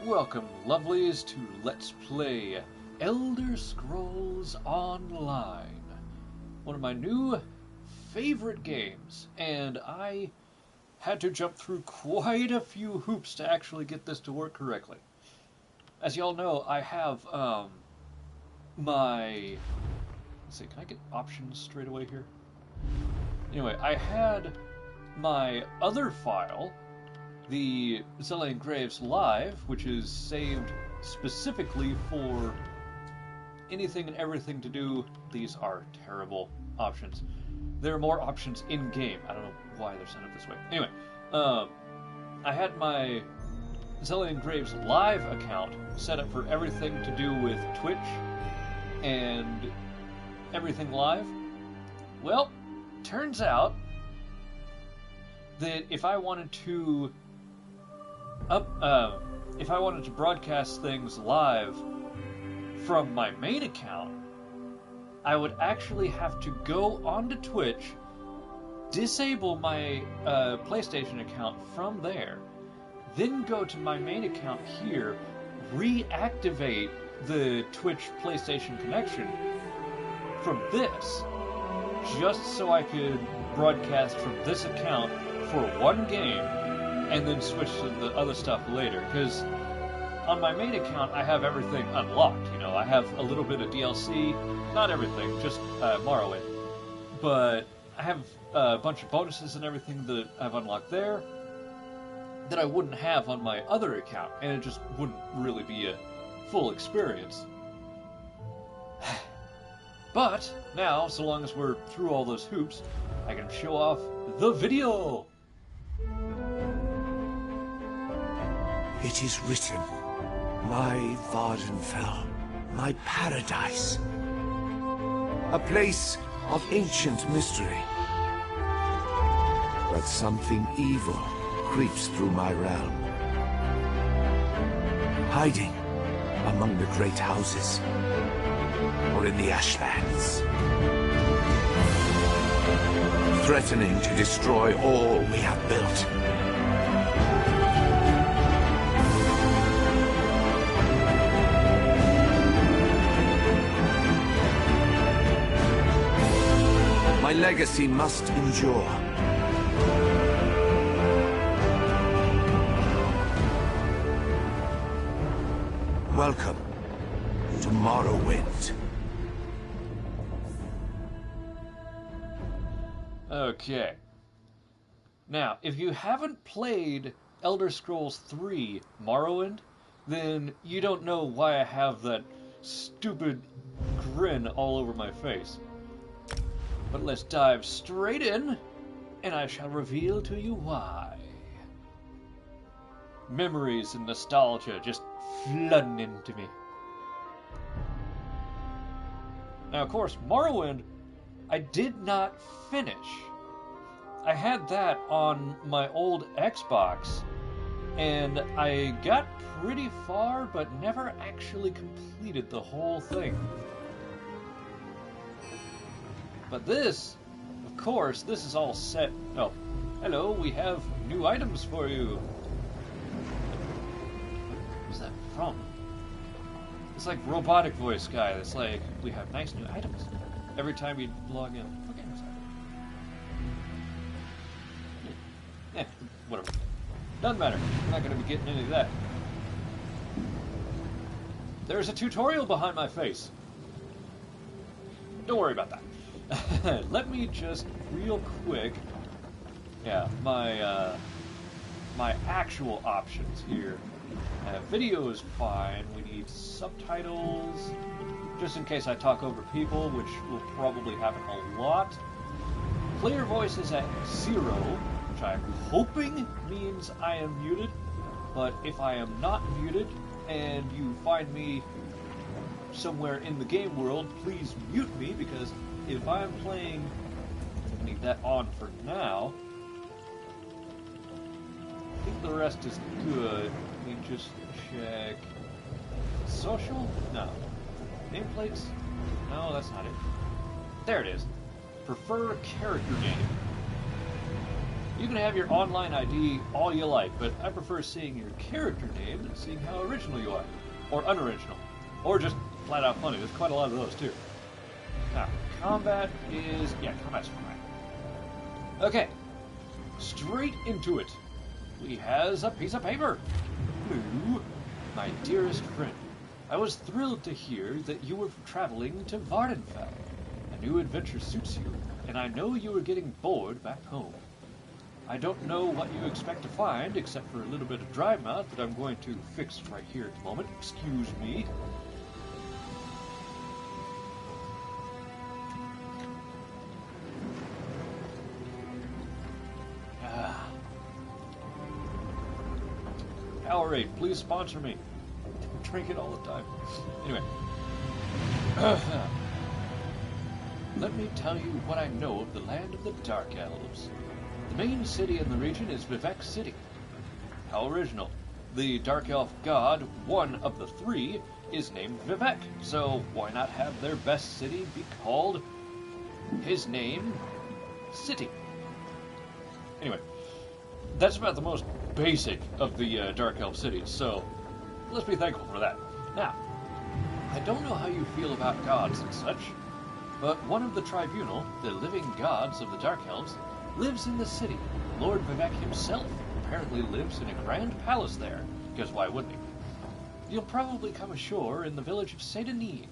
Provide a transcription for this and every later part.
Welcome, lovelies, to Let's Play Elder Scrolls Online. One of my new favorite games, and I had to jump through quite a few hoops to actually get this to work correctly. As y'all know, I have my... Let's see, can I get options straight away here? Anyway, I had my other file, the XelionGraves Live, which is saved specifically for anything and everything to do. These are terrible options. There are more options in-game. I don't know why they're set up this way. Anyway, I had my XelionGraves Live account set up for everything to do with Twitch and everything live. Well, turns out that if I wanted to broadcast things live from my main account, I would actually have to go onto Twitch, disable my PlayStation account from there, then go to my main account here, reactivate the Twitch PlayStation connection from this, just so I could broadcast from this account for one game, and then switch to the other stuff later. Because on my main account, I have everything unlocked. You know, I have a little bit of DLC, not everything, just Morrowind. But I have a bunch of bonuses and everything that I've unlocked there that I wouldn't have on my other account, and it just wouldn't really be a full experience. But now, so long as we're through all those hoops, I can show off the video! It is written, my Vardenfell, my paradise, a place of ancient mystery. But something evil creeps through my realm, hiding among the great houses, or in the ashlands, threatening to destroy all we have built. My legacy must endure. Welcome to Morrowind. Okay. Now, if you haven't played Elder Scrolls 3 Morrowind, then you don't know why I have that stupid grin all over my face. But let's dive straight in, and I shall reveal to you why. Memories and nostalgia just flooding into me. Now, of course, Morrowind, I did not finish. I had that on my old Xbox, and I got pretty far, but never actually completed the whole thing. But this, of course, this is all set. Oh, hello, we have new items for you. Who's that from? It's like robotic voice guy that's like, we have nice new items every time you log in. What game is that? Whatever. Doesn't matter. I'm not going to be getting any of that. There's a tutorial behind my face. Don't worry about that. Let me just real quick. Yeah, my actual options here. Video is fine. We need subtitles, just in case I talk over people, which will probably happen a lot. Player voice is at 0, which I'm hoping means I am muted. But if I am not muted and you find me somewhere in the game world, please mute me, because if I'm playing, I need that on for now. I think the rest is good. Let me just check. Social? No. Nameplates? No, that's not it. There it is. Prefer character name. You can have your online ID all you like, but I prefer seeing your character name than seeing how original you are. Or unoriginal. Or just flat out funny. There's quite a lot of those, too. Now, combat is... yeah, combat's fine. Okay. Straight into it. We has a piece of paper. Hello, my dearest friend. I was thrilled to hear that you were traveling to Vardenfell. A new adventure suits you, and I know you were getting bored back home. I don't know what you expect to find, except for a little bit of dry mouth that I'm going to fix right here at the moment. Excuse me. Powerade, please sponsor me. I drink it all the time. Anyway. Let me tell you what I know of the land of the Dark Elves. The main city in the region is Vivec City. How original. The Dark Elf god, one of the three, is named Vivec, so why not have their best city be called his name, City? Anyway, that's about the most basic of the Dark Elf cities, so let's be thankful for that. Now, I don't know how you feel about gods and such, but one of the tribunal, the living gods of the Dark Elves, lives in the city. Lord Vivec himself apparently lives in a grand palace there, because why wouldn't he? You'll probably come ashore in the village of Saint Denis,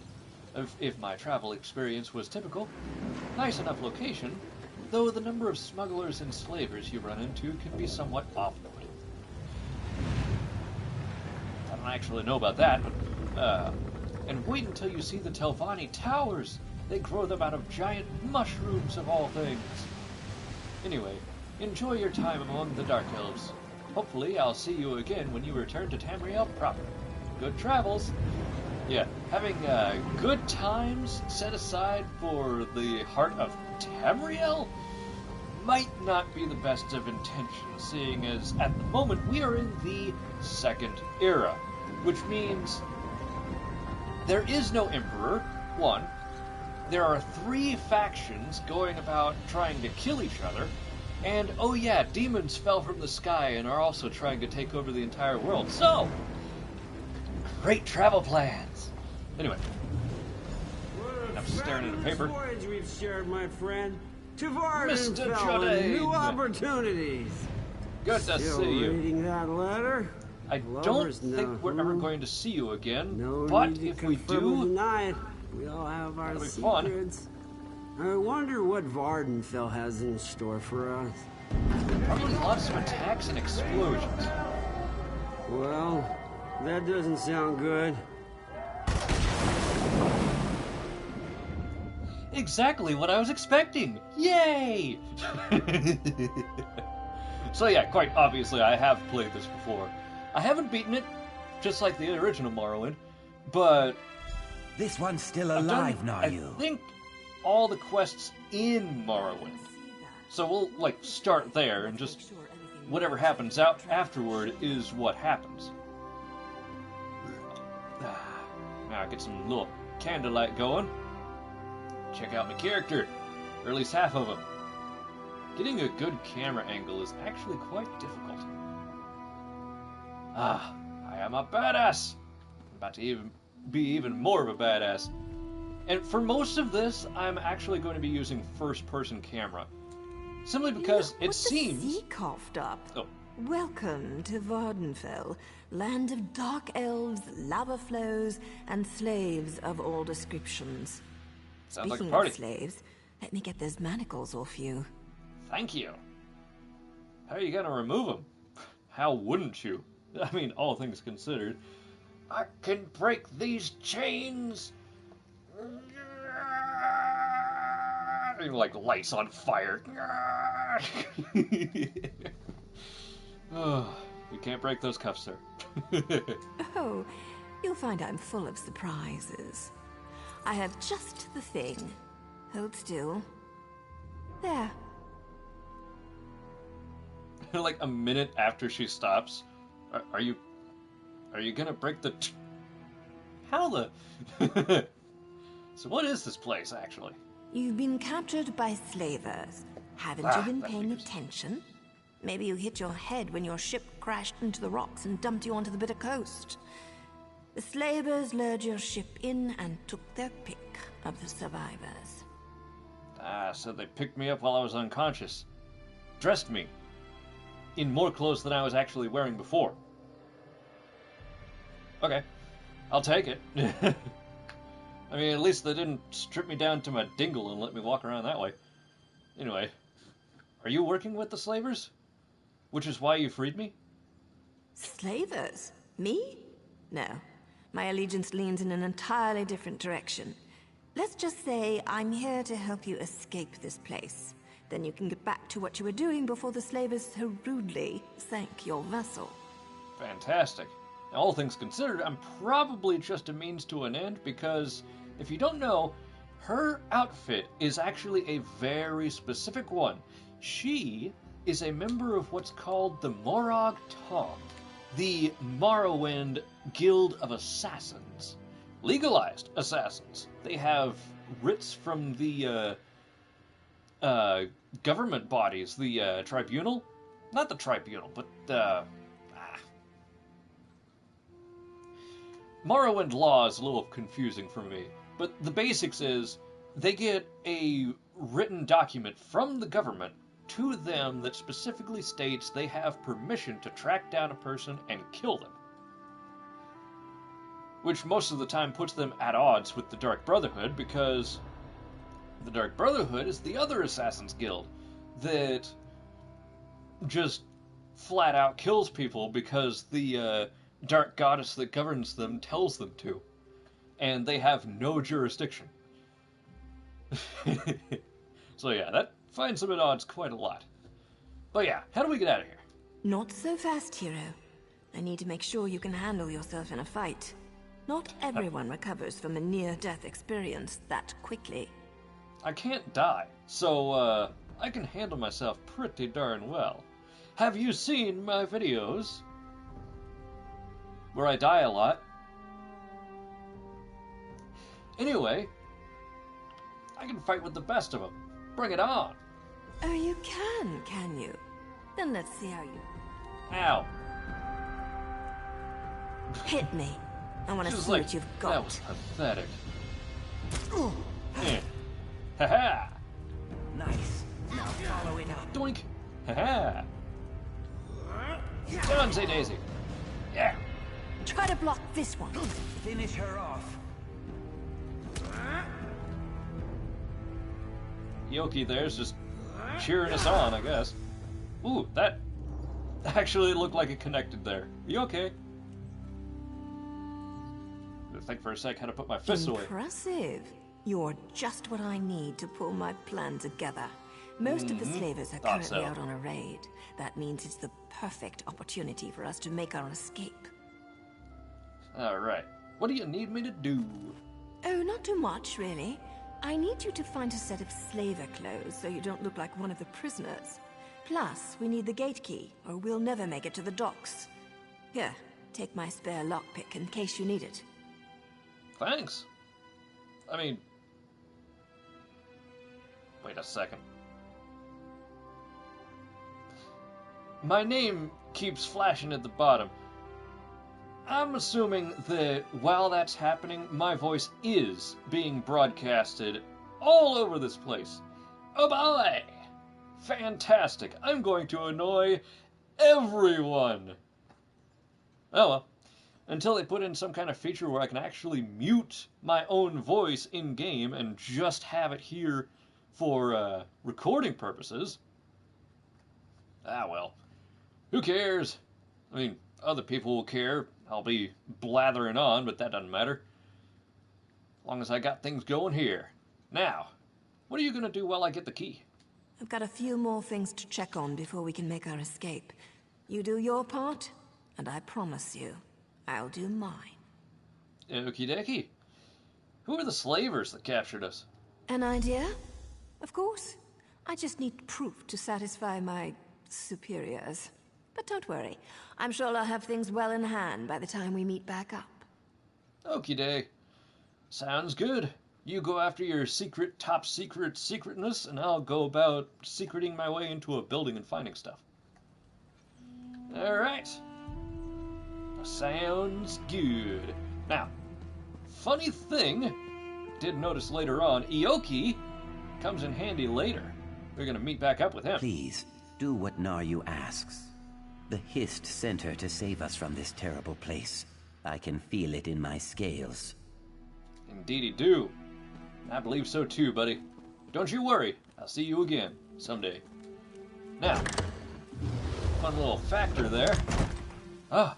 if my travel experience was typical. Nice enough location, though the number of smugglers and slavers you run into can be somewhat off-putting. I don't actually know about that, but, and wait until you see the Telvanni Towers. They grow them out of giant mushrooms of all things. Anyway, enjoy your time among the Dark Elves. Hopefully I'll see you again when you return to Tamriel proper. Good travels. Yeah, having good times set aside for the heart of Tamriel might not be the best of intentions, seeing as at the moment we are in the Second Era, which means there is no Emperor, one. There are 3 factions going about trying to kill each other, and oh yeah, demons fell from the sky and are also trying to take over the entire world. So, great travel plans. Anyway, I'm staring at a paper. Voyage we've shared, my friend. To Mr. Vardenfell and new Jodane. opportunities. Good to Still see you. reading that letter? I don't Lovers think know, we're ever going to see you again, No but need to if we confirm do, tonight. We all have our that'll be fun. secrets. I wonder what Vardenfell has in store for us. probably lots of attacks and explosions. Well, that doesn't sound good. Exactly what I was expecting! Yay! So yeah, quite obviously I have played this before. I haven't beaten it, just like the original Morrowind, but This one's still I've alive, done, now I you. think, all the quests in Morrowind. So we'll, like, start there, and just whatever happens out afterward is what happens. Now I get some little candlelight going. Check out my character, or at least half of him. Getting a good camera angle is actually quite difficult. I am a badass! I'm about to be even more of a badass. And for most of this, I'm actually going to be using first-person camera. Simply because Look it what seems... the sea coughed up. Oh. Welcome to Vardenfell, land of dark elves, lava flows, and slaves of all descriptions. Sounds like a Speaking party. of slaves, let me get those manacles off you. Thank you. How are you gonna remove them? How wouldn't you? I mean, all things considered. I can break these chains. Like lights on fire. Oh, you can't break those cuffs, sir. Oh, you'll find I'm full of surprises. I have just the thing. Hold still. There. Like a minute after she stops, are you gonna break the? How the? So what is this place actually? You've been captured by slavers. Haven't you been that paying figures. attention? Maybe you hit your head when your ship crashed into the rocks and dumped you onto the bitter coast. The slavers lured your ship in and took their pick of the survivors. Ah, so they picked me up while I was unconscious. Dressed me in more clothes than I was actually wearing before. Okay, I'll take it. I mean, at least they didn't strip me down to my dingle and let me walk around that way. Anyway, are you working with the slavers? Which is why you freed me? Slavers? Me? No. My allegiance leans in an entirely different direction. Let's just say I'm here to help you escape this place. Then you can get back to what you were doing before the slavers so rudely sank your vessel. Fantastic. Now, all things considered, I'm probably just a means to an end because, if you don't know, her outfit is actually a very specific one. She is a member of what's called the Morag Tong, the Morrowind Guild of Assassins. Legalized assassins. They have writs from the government bodies, the tribunal. Not the tribunal, but Morrowind law is a little confusing for me, but the basics is they get a written document from the government to them that specifically states they have permission to track down a person and kill them. Which most of the time puts them at odds with the Dark Brotherhood, because the Dark Brotherhood is the other Assassin's Guild that just flat out kills people because the Dark Goddess that governs them tells them to. And they have no jurisdiction. So yeah, that finds them at odds quite a lot. But yeah, how do we get out of here? Not so fast, hero. I need to make sure you can handle yourself in a fight. Not everyone recovers from a near-death experience that quickly. I can't die, so I can handle myself pretty darn well. Have you seen my videos? Where I die a lot. Anyway, I can fight with the best of them. Bring it on. Oh, you can you? Then let's see how you... Ow. Hit me. I want to see what you've got. That was pathetic. Eh. Ha-ha! Nice. Now follow it up. Doink! Ha-ha! Done, Daisy. Yeah. Try to block this one. Finish her off. Yoki there's just cheering us on, I guess. Ooh, that actually looked like it connected there. You okay? I think for a sec how to put my fists away. Impressive. You're just what I need to pull my plan together. Most of the slavers are currently out on a raid. That means it's the perfect opportunity for us to make our escape. Alright. What do you need me to do? Oh, not too much, really. I need you to find a set of slaver clothes so you don't look like one of the prisoners. Plus, we need the gate key, or we'll never make it to the docks. Here, take my spare lockpick in case you need it. Thanks. I mean... Wait a second. My name keeps flashing at the bottom. I'm assuming that while that's happening, my voice is being broadcasted all over this place. Oh boy! Fantastic. I'm going to annoy everyone. Oh well. Until they put in some kind of feature where I can actually mute my own voice in-game and just have it here for recording purposes. Ah well. Who cares? I mean, other people will care. I'll be blathering on, but that doesn't matter. As long as I got things going here. Now, what are you going to do while I get the key? I've got a few more things to check on before we can make our escape. You do your part, and I promise you, I'll do mine. Okie dokie. Who are the slavers that captured us? An idea? Of course. I just need proof to satisfy my superiors. But don't worry, I'm sure I'll have things well in hand by the time we meet back up. Okie day. Sounds good. You go after your secret, top secret secretness, and I'll go about secreting my way into a building and finding stuff. Alright. Sounds good. Now, funny thing, did notice later on, Ioki comes in handy later. We're gonna meet back up with him. Please, do what Naryu asks. The Hist sent her to save us from this terrible place. I can feel it in my scales. Indeedy do. I believe so too, buddy. Don't you worry. I'll see you again someday. Now, fun little factor there. Ah,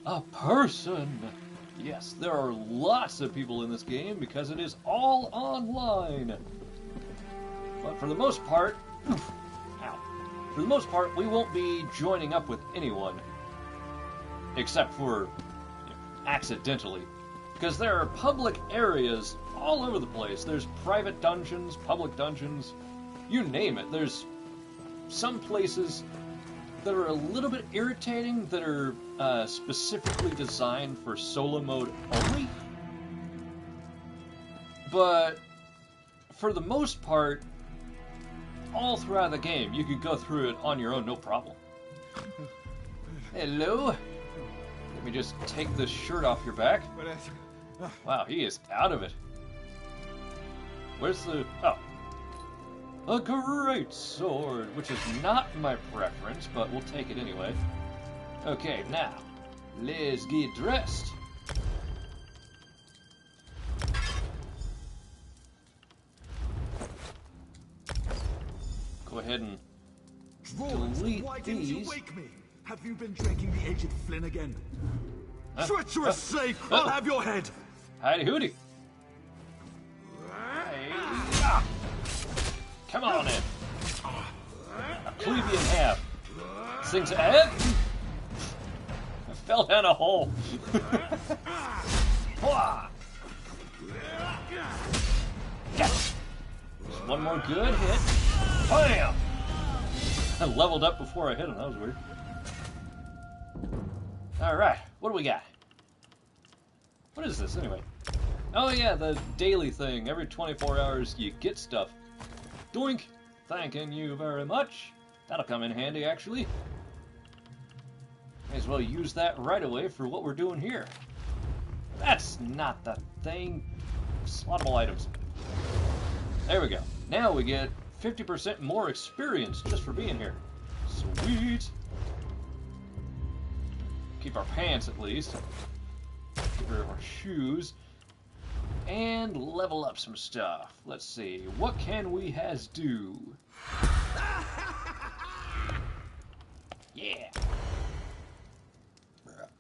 a person. Yes, there are lots of people in this game because it is all online. But for the most part, for the most part, we won't be joining up with anyone. Except for, accidentally. Because there are public areas all over the place. There's private dungeons, public dungeons, you name it. There's some places that are a little bit irritating that are specifically designed for solo mode only. But for the most part, all throughout the game, you can go through it on your own, no problem. Hello? Let me just take this shirt off your back. Wow, he is out of it. Where's the... Oh. A great sword, which is not my preference, but we'll take it anyway. Okay, now, let's get dressed. Go ahead and delete Why didn't you these. wake me? Have you been drinking the aged Flynn again? Huh? Treacherous slave! I'll have your head! Howdy Hooty. Hey, ah. Come on in. I'll cleave you in half. This thing's I fell down a hole. Just one more good hit. Bam! I leveled up before I hit him. That was weird. Alright, what do we got? What is this, anyway? Oh yeah, the daily thing. Every 24 hours you get stuff. Doink! Thanking you very much. That'll come in handy, actually. May as well use that right away for what we're doing here. That's not the thing. Slottable items. There we go. Now we get 50% more experience just for being here. Sweet! Keep our pants at least. Get rid of our shoes. And level up some stuff. Let's see. What can we has do? Yeah.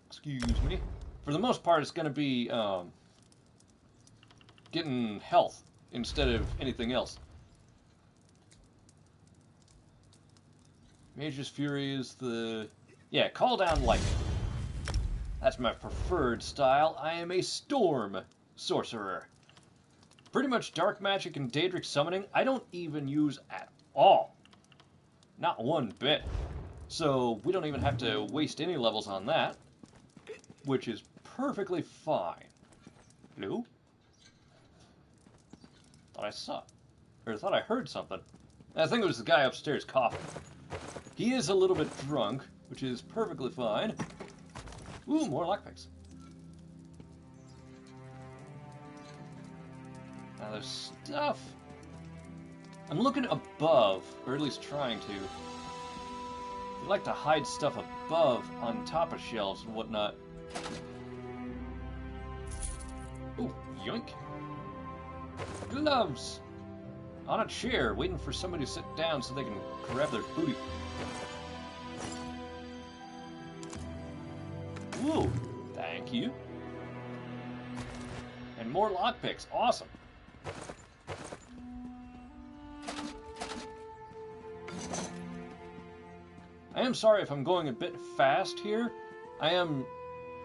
Excuse me. For the most part, it's going to be getting health instead of anything else. Mage's Fury is the... Yeah, call down lightning. That's my preferred style. I am a storm sorcerer. Pretty much dark magic and Daedric summoning I don't even use at all. Not one bit. So we don't even have to waste any levels on that. Which is perfectly fine. Hello? Thought I saw... Or thought I heard something. I think it was the guy upstairs coughing. He is a little bit drunk, which is perfectly fine. Ooh, more lockpicks. Now there's stuff. I'm looking above, or at least trying to. I like to hide stuff above on top of shelves and whatnot. Ooh, yoink. Gloves! On a chair, waiting for somebody to sit down so they can grab their booty. Ooh, thank you. And more lockpicks, awesome. I am sorry if I'm going a bit fast here. I am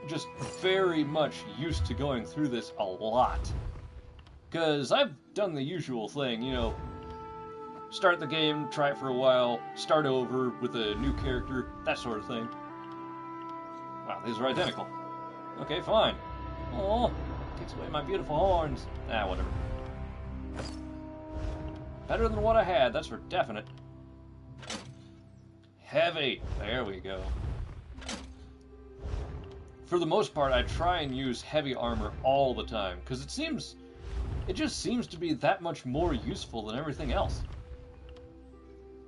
just very much used to going through this a lot. Because I've done the usual thing, you know, start the game, try it for a while, start over with a new character, that sort of thing. Wow, these are identical. Okay, fine. Oh, takes away my beautiful horns. Ah, whatever. Better than what I had, that's for definite. Heavy. There we go. for the most part, I try and use heavy armor all the time, because it just seems to be that much more useful than everything else.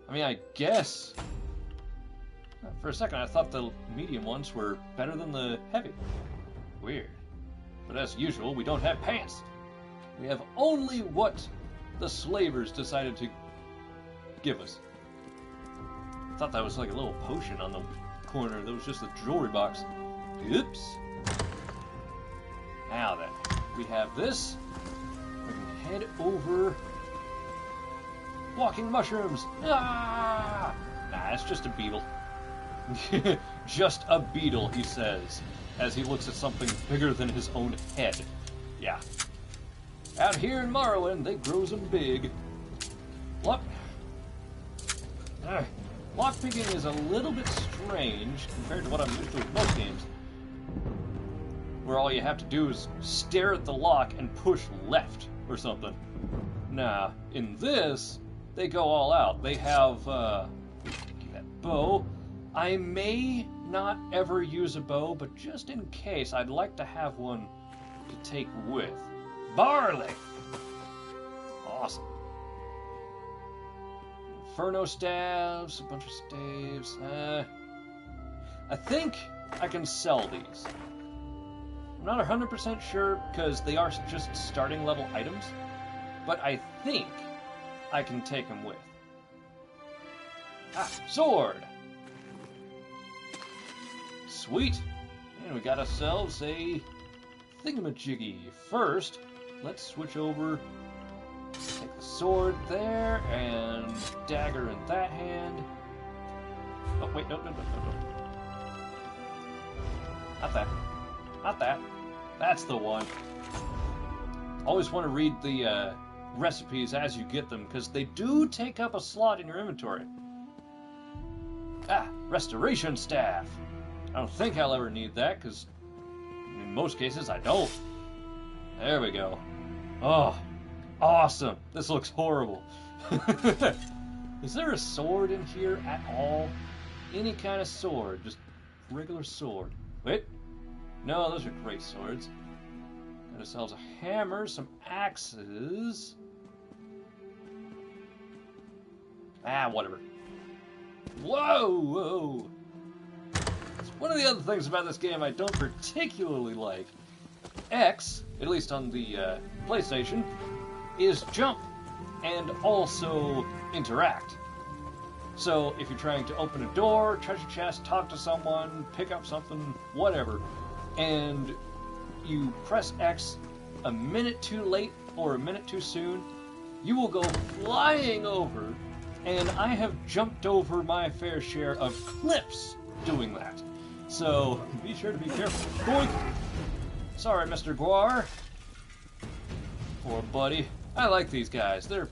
I mean, I guess, for a second I thought the medium ones were better than the heavy. Weird. But as usual, we don't have pants. We have only what the slavers decided to give us. I thought that was like a little potion on the corner. That was just a jewelry box. Oops. Now then, we have this. We can head over. Walking mushrooms. Ah! Nah, it's just a beetle. Just a beetle, he says, as he looks at something bigger than his own head. Yeah. Out here in Morrowind, they grows them big. Lockpicking is a little bit strange compared to what I'm used to with most games, where all you have to do is stare at the lock and push left or something. Nah, in this, they go all out. They have that bow. I may not ever use a bow, but just in case, I'd like to have one to take with. Barley! Awesome. Inferno staves, a bunch of staves. I think I can sell these. I'm not 100% sure because they are just starting level items, but I think I can take them with. Sword! Sweet! And we got ourselves a thingamajiggy. First, let's switch over. Take the sword there, and dagger in that hand. Oh, wait, no. Not that. Not that. That's the one. Always want to read the recipes as you get them, because they do take up a slot in your inventory. Restoration staff. I don't think I'll ever need that, because in most cases I don't. There we go. Oh, awesome. This looks horrible. Is there a sword in here at all? Any kind of sword? Just regular sword. Wait. No, those are great swords. Got ourselves a hammer, some axes. Whatever. Whoa! One of the other things about this game I don't particularly like, X, at least on the PlayStation, is jump and also interact. So if you're trying to open a door, treasure chest, talk to someone, pick up something, whatever, and you press X a minute too late or a minute too soon, you will go flying over, and I have jumped over my fair share of cliffs doing that. So, be sure to be careful. Boink! Sorry, Mr. Guar. Poor buddy. I like these guys. They're...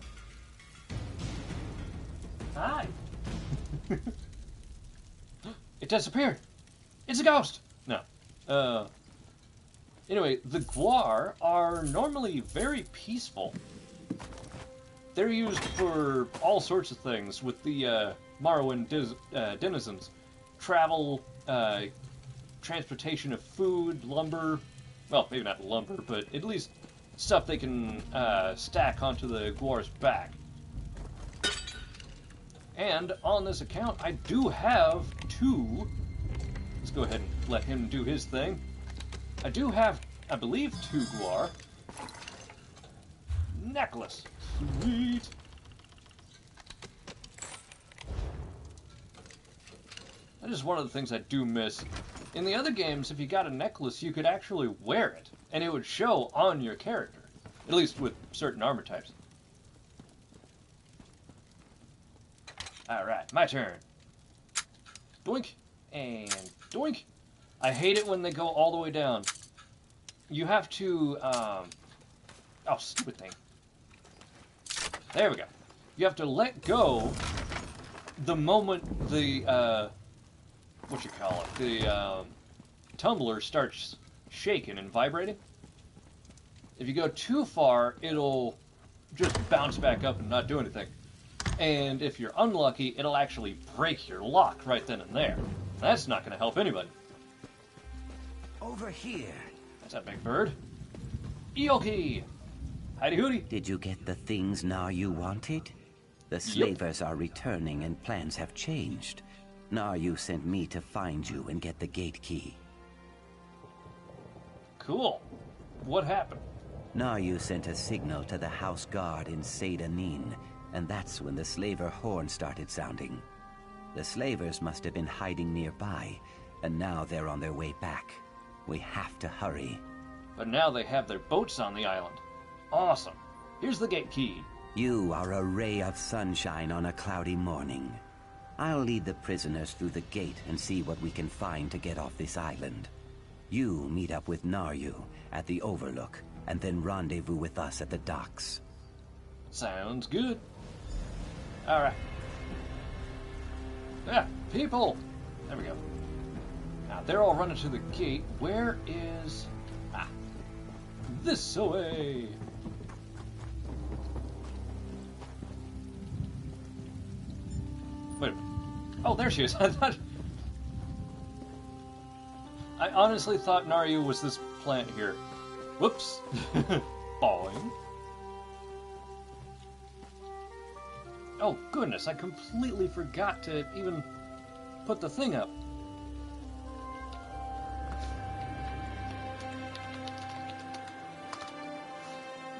Hi! It disappeared! It's a ghost! No. Anyway, the Guar are normally very peaceful. They're used for all sorts of things with the Morrowind denizens. Travel, transportation of food, lumber, well, maybe not lumber, but at least stuff they can stack onto the Guar's back. And on this account, I do have two. Let's go ahead and let him do his thing. I do have, I believe, two Guar. Necklace. Sweet. That is one of the things I do miss. In the other games, if you got a necklace, you could actually wear it, and it would show on your character. At least with certain armor types. Alright, my turn. Doink, and doink. I hate it when they go all the way down. You have to, oh, stupid thing. There we go. You have to let go the moment the, the tumbler starts shaking and vibrating. If you go too far, it'll just bounce back up and not do anything. And if you're unlucky, it'll actually break your lock right then and there. That's not going to help anybody. Over here. That's a big bird. Eoki! Howdy hoody. Did you get the things Nar you wanted? The slavers are returning and plans have changed. Nar you sent me to find you and get the gate key. Cool. What happened? Nar you sent a signal to the house guard in Seyda-Nin, and that's when the slaver horn started sounding. The slavers must have been hiding nearby, and now they're on their way back. We have to hurry. But now they have their boats on the island. Awesome. Here's the gate key. You are a ray of sunshine on a cloudy morning. I'll lead the prisoners through the gate and see what we can find to get off this island. You meet up with Naryu at the Overlook, and then rendezvous with us at the docks. Sounds good. Alright. Ah, people! There we go. Now, they're all running to the gate. Where is... Ah. This way! Wait a minute. Oh, there she is. I honestly thought Naryu was this plant here. Whoops. Boing. Oh, goodness. I completely forgot to even put the thing up.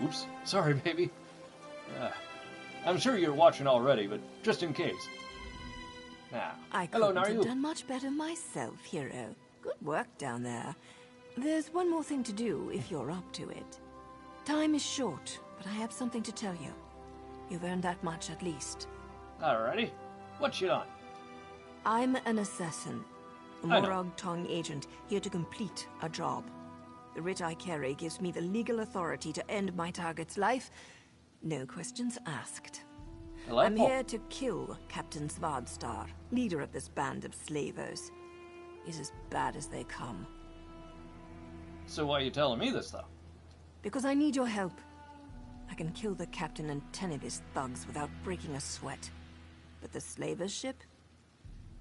Oops. Sorry, baby. I'm sure you're watching already, but just in case. Now, I hello, couldn't have Naryu. done much better myself, hero. Good work down there. There's one more thing to do if you're up to it. Time is short, but I have something to tell you. You've earned that much at least. Alrighty. What you on? I'm an assassin, a I know. Morag Tong agent here to complete a job. The writ I carry gives me the legal authority to end my target's life. No questions asked. I'm Delightful. here to kill Captain Svardstar, leader of this band of slavers. He's as bad as they come. So why are you telling me this, though? Because I need your help. I can kill the captain and 10 of his thugs without breaking a sweat. But the slavers' ship?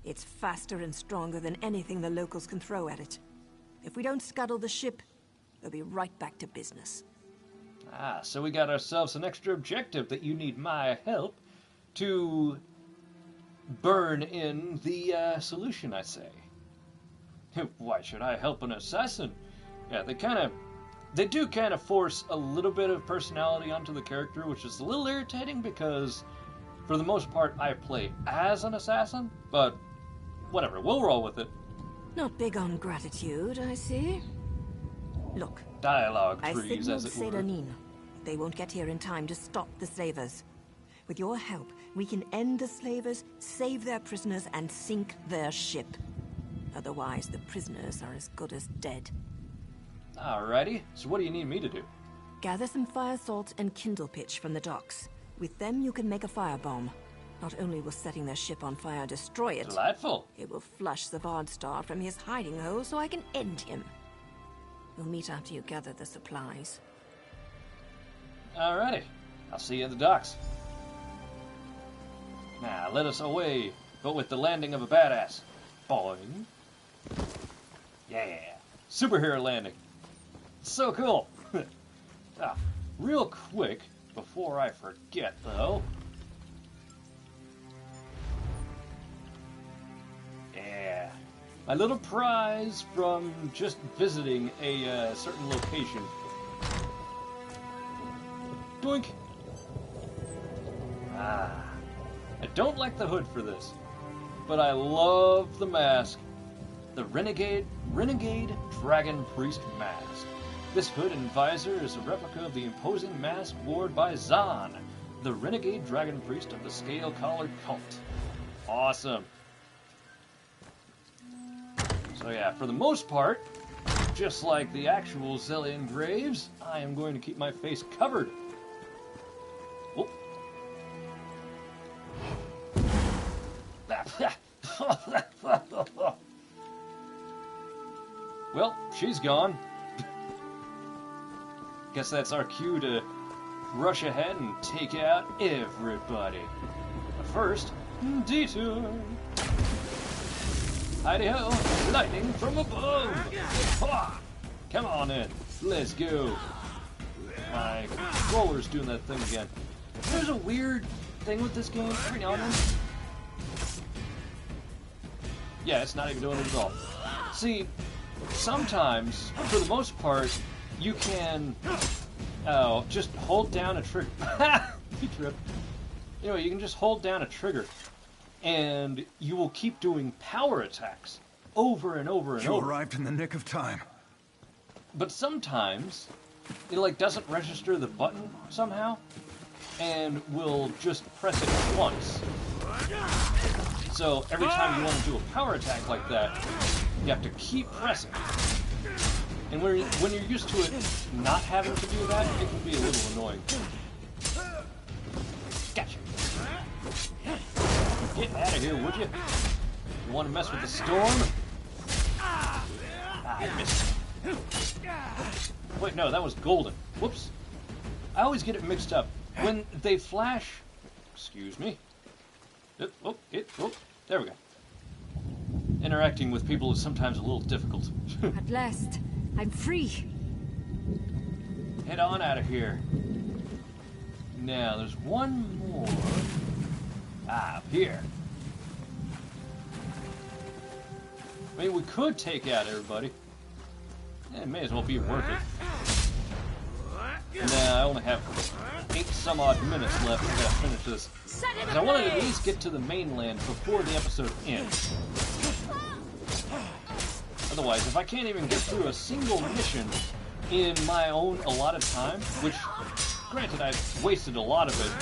It's faster and stronger than anything the locals can throw at it. If we don't scuttle the ship, they'll be right back to business. Ah, so we got ourselves an extra objective that you need my help to burn in the solution, I say. Why should I help an assassin? Yeah, they do kind of force a little bit of personality onto the character, which is a little irritating because, for the most part, I play as an assassin, but whatever, we'll roll with it. Not big on gratitude, I see. Look, Dialogue I trees, signaled as it were. Seyda-Nin. They won't get here in time to stop the slavers. With your help, we can end the slavers, save their prisoners, and sink their ship. Otherwise, the prisoners are as good as dead. Alrighty, so what do you need me to do? Gather some fire salt and kindle pitch from the docks. With them, you can make a firebomb. Not only will setting their ship on fire destroy it, Delightful. it will flush the Svardstar from his hiding hole so I can end him. We'll meet after you gather the supplies. Alrighty, I'll see you at the docks. Now, let us away, but with the landing of a badass. Boing. Yeah, superhero landing. So cool. Real quick, before I forget, though. Yeah, my little prize from just visiting a certain location. Doink. I don't like the hood for this, but I love the mask. The Renegade Dragon Priest mask. This hood and visor is a replica of the imposing mask worn by Zahn, the Renegade Dragon Priest of the Scale-Collared Cult. Awesome. So yeah, for the most part, just like the actual XelionGraves, I am going to keep my face covered. Oh. Well, she's gone. Guess that's our cue to rush ahead and take out everybody. But first, detour. Heidi-ho! Lightning from above! Ha! Come on in. Let's go. My controller's doing that thing again. There's a weird thing with this game every now and then. Yeah, it's not even doing it at all. See, sometimes, for the most part, you can just hold down a trigger. You tripped. Anyway, you can just hold down a trigger, and you will keep doing power attacks over and over and over. You arrived in the nick of time. But sometimes it like doesn't register the button somehow, and will just press it once. So every time you want to do a power attack like that, you have to keep pressing. And when you're used to it not having to do that, it can be a little annoying. Gotcha. Get out of here, would you? You want to mess with the storm? Ah, I missed. Wait, no, that was golden. Whoops. I always get it mixed up. When they flash... Excuse me. Oh, there we go. Interacting with people is sometimes a little difficult. At last, I'm free. Head on out of here. Now, there's one more. Up here. I mean, we could take out everybody. Yeah, it may as well be worth it. Nah, I only have 8 some odd minutes left. I gotta finish this. Because I wanted to at least get to the mainland before the episode ends. Otherwise, if I can't even get through a single mission in my own allotted time, which, granted, I've wasted a lot of it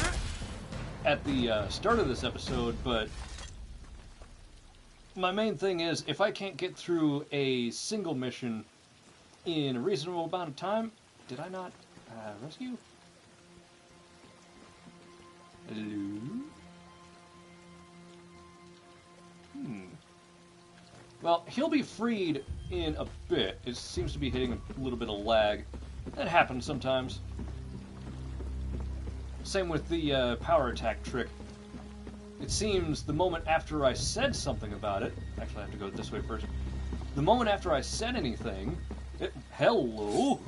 at the start of this episode, but my main thing is, if I can't get through a single mission in a reasonable amount of time... Did I not rescue? Hello? Well, he'll be freed in a bit. It seems to be hitting a little bit of lag. That happens sometimes. Same with the power attack trick. It seems the moment after I said something about it... Actually, I have to go this way first. The moment after I said anything... Hello!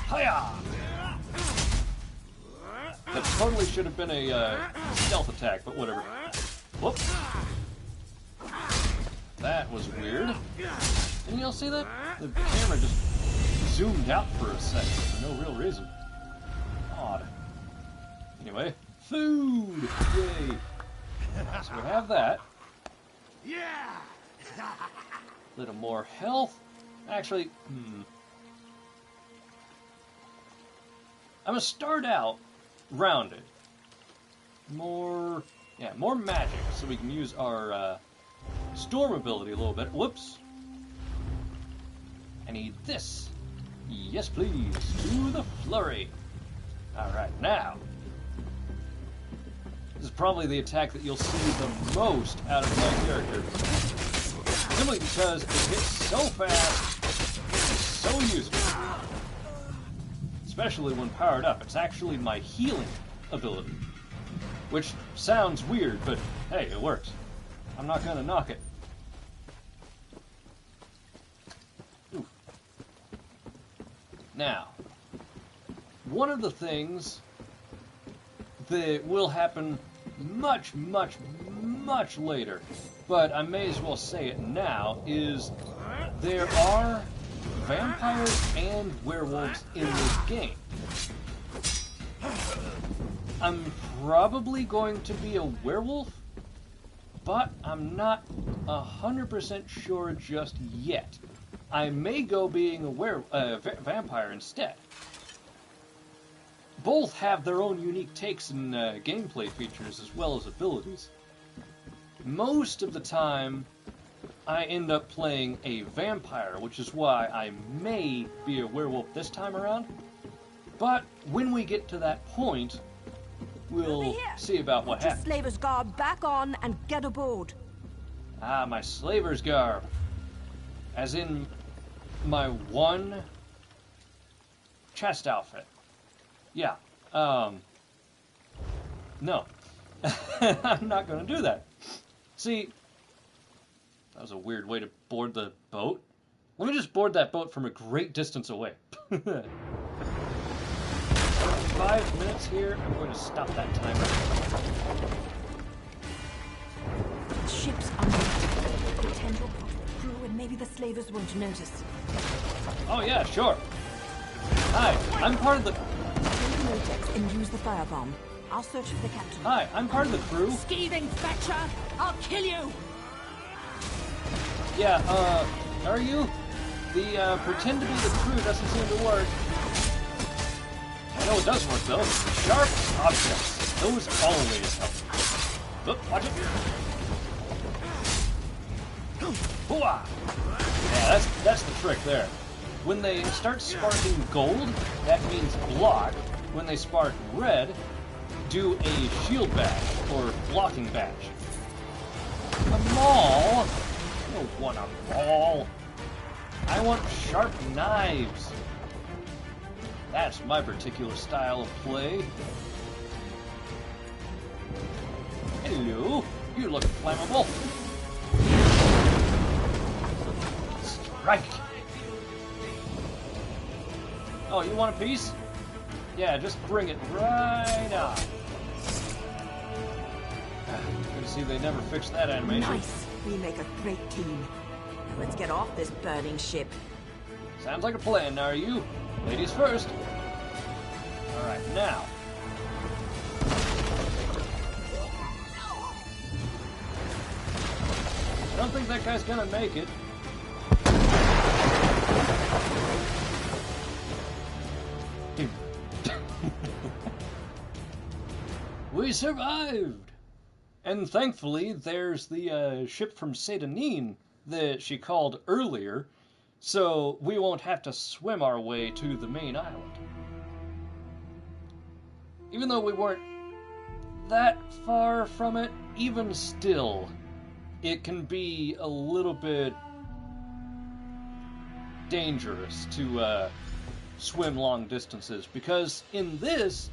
Hiya! That totally should have been a stealth attack, but whatever. Whoop! That was weird. Didn't y'all see that? The camera just zoomed out for a second for no real reason. Odd. Anyway, food! Yay! So we have that. Yeah! A little more health. Actually, I'm gonna start out rounded. More magic, so we can use our storm ability a little bit. Whoops. I need this. Yes, please. To the flurry. Alright, now. This is probably the attack that you'll see the most out of my character. Simply because it hits so fast, it's so useful. Especially when powered up. It's actually my healing ability. Which sounds weird, but hey, it works. I'm not gonna knock it. Oof. Now, one of the things that will happen much, much, much later, but I may as well say it now, is there are vampires and werewolves in this game. I'm probably going to be a werewolf, but I'm not 100% sure just yet. I may go being a vampire instead. Both have their own unique takes and gameplay features as well as abilities. Most of the time, I end up playing a vampire, which is why I may be a werewolf this time around. But when we get to that point, we'll see about what happens. Put your slaver's garb back on and get aboard. Ah, my slaver's garb. As in my one chest outfit. Yeah. No. I'm not going to do that. See, That was a weird way to board the boat. Let me just board that boat from a great distance away. 5 minutes here. I'm going to stop that timer. Ship's under. Pretend we're part of the crew and maybe the slavers won't notice. Oh yeah, sure. Hi, I'm part of the... Take the vortex and use the firebomb. I'll search for the captain. Hi, I'm part of the crew. Scathing fetcher! I'll kill you! Yeah, are you? The, pretend to be the crew doesn't seem to work. I know it does work, though. Sharp objects. Those always help. Look, watch it. Hooah! Yeah, that's the trick there. When they start sparking gold, that means block. When they spark red, do a shield badge, or blocking badge. A maul? I don't want a maul. I want sharp knives. That's my particular style of play. Hello, you look flammable. Strike. Oh, you want a piece? Yeah, just bring it right on. Good to see they never fixed that animation. Nice. We make a great team. Now let's get off this burning ship. Sounds like a plan, now are you? Ladies first. Alright, now. I don't think that guy's gonna make it. We survived! And thankfully, there's the ship from Sedanine that she called earlier, so we won't have to swim our way to the main island. Even though we weren't that far from it, even still, it can be a little bit dangerous to swim long distances, because in this,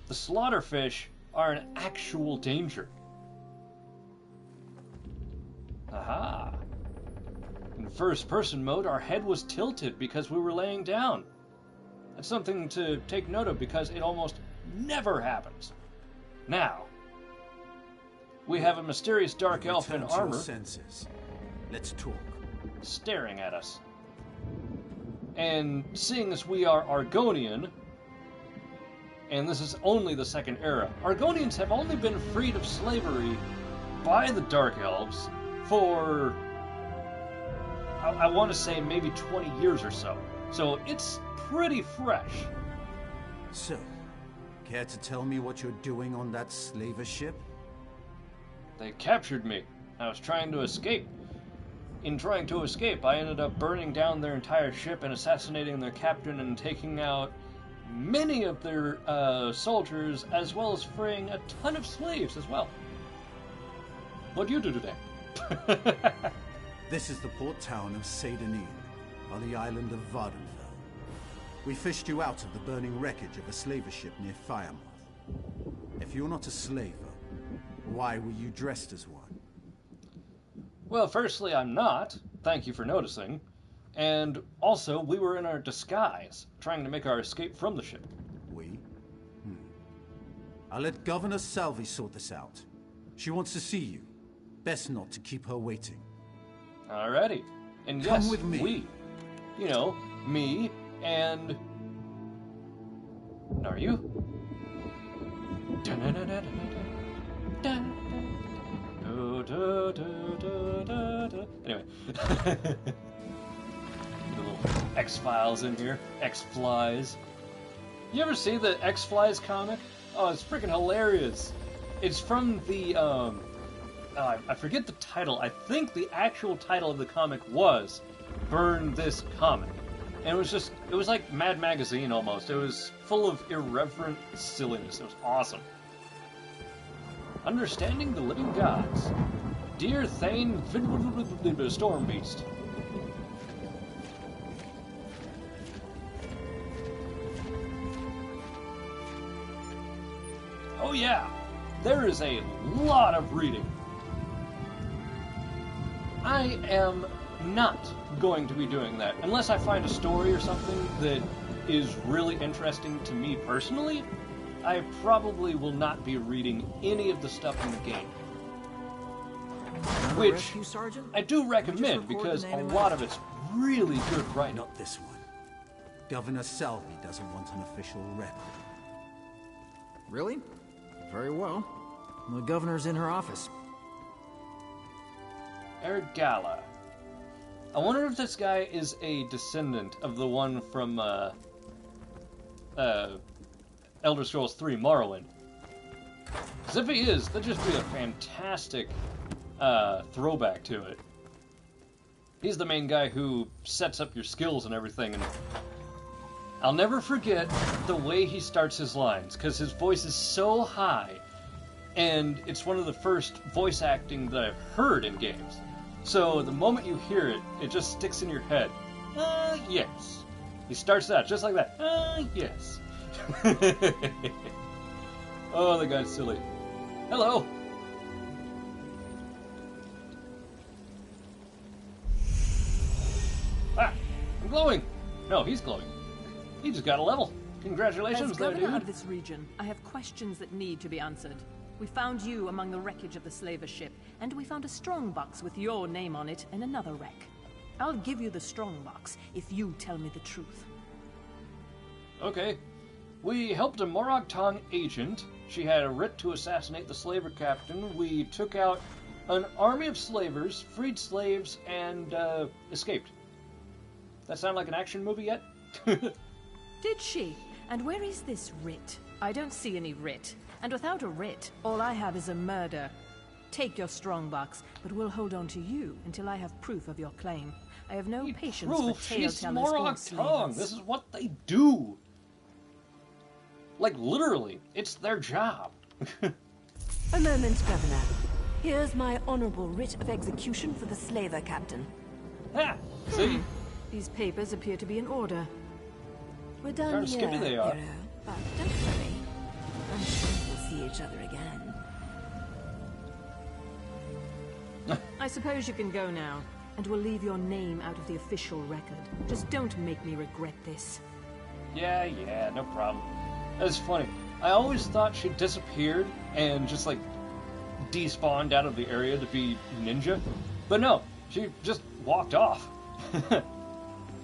the slaughterfish are an actual danger. Aha! In first-person mode, our head was tilted because we were laying down. That's something to take note of because it almost never happens. Now, we have a mysterious dark elf in armor. Senses. Let's talk. Staring at us. And seeing as we are Argonian, and this is only the Second Era, Argonians have only been freed of slavery by the Dark Elves for, I want to say, maybe 20 years or so. So it's pretty fresh. So, care to tell me what you're doing on that slaver ship? They captured me. I was trying to escape. In trying to escape, I ended up burning down their entire ship and assassinating their captain and taking out many of their soldiers, as well as freeing a ton of slaves as well. What do you do today? This is the port town of Sedanine, on the island of Vardenfell. We fished you out of the burning wreckage of a slaver ship near Firemoth. If you're not a slaver, why were you dressed as one? Well, firstly, I'm not. Thank you for noticing. And also, we were in our disguise, trying to make our escape from the ship. We? I'll let Governor Salvi sort this out. She wants to see you. Best not to keep her waiting. Alrighty. And Come yes, with me. we. You know, me and... Are you? Anyway. Get a little X-Files in here. X-Flies. You ever see the X-Flies comic? Oh, it's freaking hilarious. It's from the, I forget the title. I think the actual title of the comic was Burn This Comic. And it was like Mad Magazine almost. It was full of irreverent silliness. It was awesome. Understanding the Living Gods. Dear Thane Storm Beast. Oh yeah, there is a lot of reading. I am not going to be doing that. Unless I find a story or something that is really interesting to me personally, I probably will not be reading any of the stuff in the game. Another Which rescue, Sergeant? I do Can we recommend just record because the a name lot of of it's really good writing. Not this one. Governor Salvi doesn't want an official record. Really? Very well. The governor's in her office. Ergala. I wonder if this guy is a descendant of the one from Elder Scrolls 3 Morrowind. Because if he is, that'd just be a fantastic throwback to it. He's the main guy who sets up your skills and everything, and I'll never forget the way he starts his lines, because his voice is so high, and it's one of the first voice acting that I've heard in games. So the moment you hear it, it just sticks in your head. Yes. He starts out just like that. Yes. Oh, the guy's silly. Hello. Ah, I'm glowing. No, he's glowing. He just got a level. Congratulations As there, governor dude. of this region, I have questions that need to be answered. We found you among the wreckage of the slaver ship, and we found a strongbox with your name on it in another wreck. I'll give you the strongbox if you tell me the truth. Okay. We helped a Morag Tong agent. She had a writ to assassinate the slaver captain. We took out an army of slavers, freed slaves, and escaped. That sound like an action movie yet? Did she? And where is this writ? I don't see any writ. And without a writ, all I have is a murder. Take your strongbox, but we'll hold on to you until I have proof of your claim. I have no patience for Proof she's tale-tellers or Morag Tong. slavers. This is what they do. Like, literally, it's their job. A moment, Governor. Here's my honorable writ of execution for the slaver captain. Ha! See? These papers appear to be in order. We're done Darn here, skippy they are. hero. But don't worry. I'm sure we'll see each other again. I suppose you can go now, and we'll leave your name out of the official record. Just don't make me regret this. Yeah, no problem. That's funny. I always thought she disappeared and just, like, despawned out of the area to be ninja. But no, she just walked off.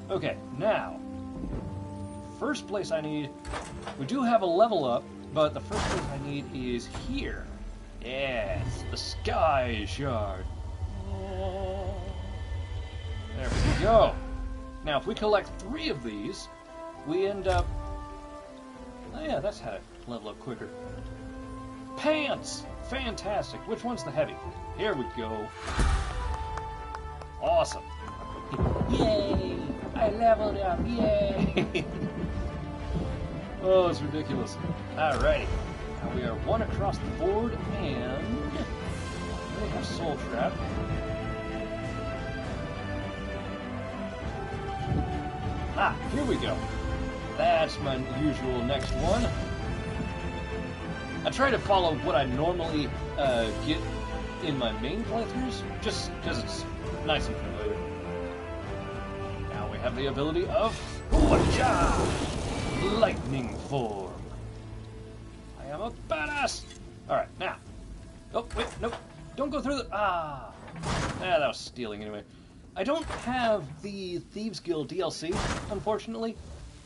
Okay, now, first place I need, we do have a level up, but the first place I need is here. Yes, the Sky Shard. There we go. Now, if we collect 3 of these, we end up... Oh yeah, that's how to level up quicker. Pants! Fantastic. Which one's the heavy? Here we go. Awesome. Yay! I leveled up. Yay! Oh, it's ridiculous. Alrighty. Now we are 1 across the board, and we have Soul Trap. Ah, here we go. That's my usual next one. I try to follow what I normally get in my main playthroughs, just because it's nice and familiar. Now we have the ability of Lightning Form. I am a badass! Alright, now. Oh, wait, nope. Don't go through the... that was stealing anyway. I don't have the Thieves Guild DLC, unfortunately.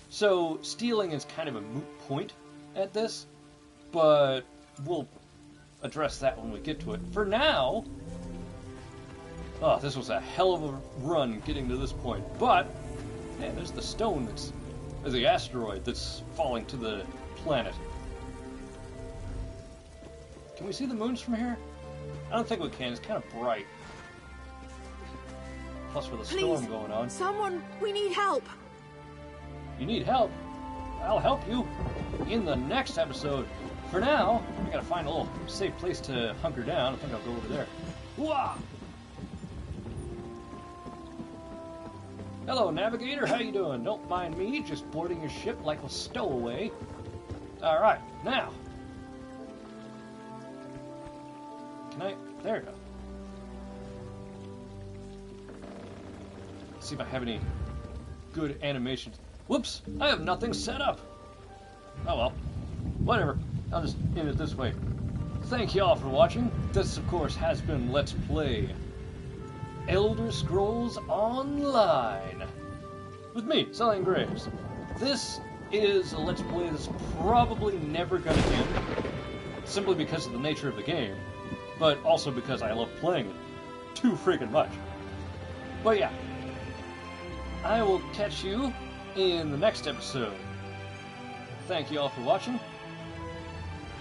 So, stealing is kind of a moot point at this. But we'll address that when we get to it. For now... Oh, this was a hell of a run getting to this point. But, man, there's the stone that's... There's the asteroid that's falling to the planet. Can we see the moons from here? I don't think we can. It's kind of bright. Plus with a storm going on. Someone, we need help. You need help? I'll help you in the next episode. For now, I gotta find a little safe place to hunker down. I think I'll go over there. Wah! Hello, navigator. How you doing? Don't mind me, just boarding your ship like a stowaway. Alright, now. Can I... There we go. see if I have any good animations. Whoops! I have nothing set up! Oh well. Whatever. I'll just end it this way. Thank you all for watching. This, of course, has been Let's Play Elder Scrolls Online with me, XelionGraves. This is a Let's Play that's probably never going to end, simply because of the nature of the game, but also because I love playing it too freaking much. But yeah, I will catch you in the next episode. Thank you all for watching,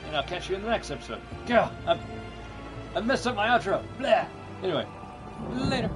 and I'll catch you in the next episode. God, I messed up my outro. Blah. Anyway, later.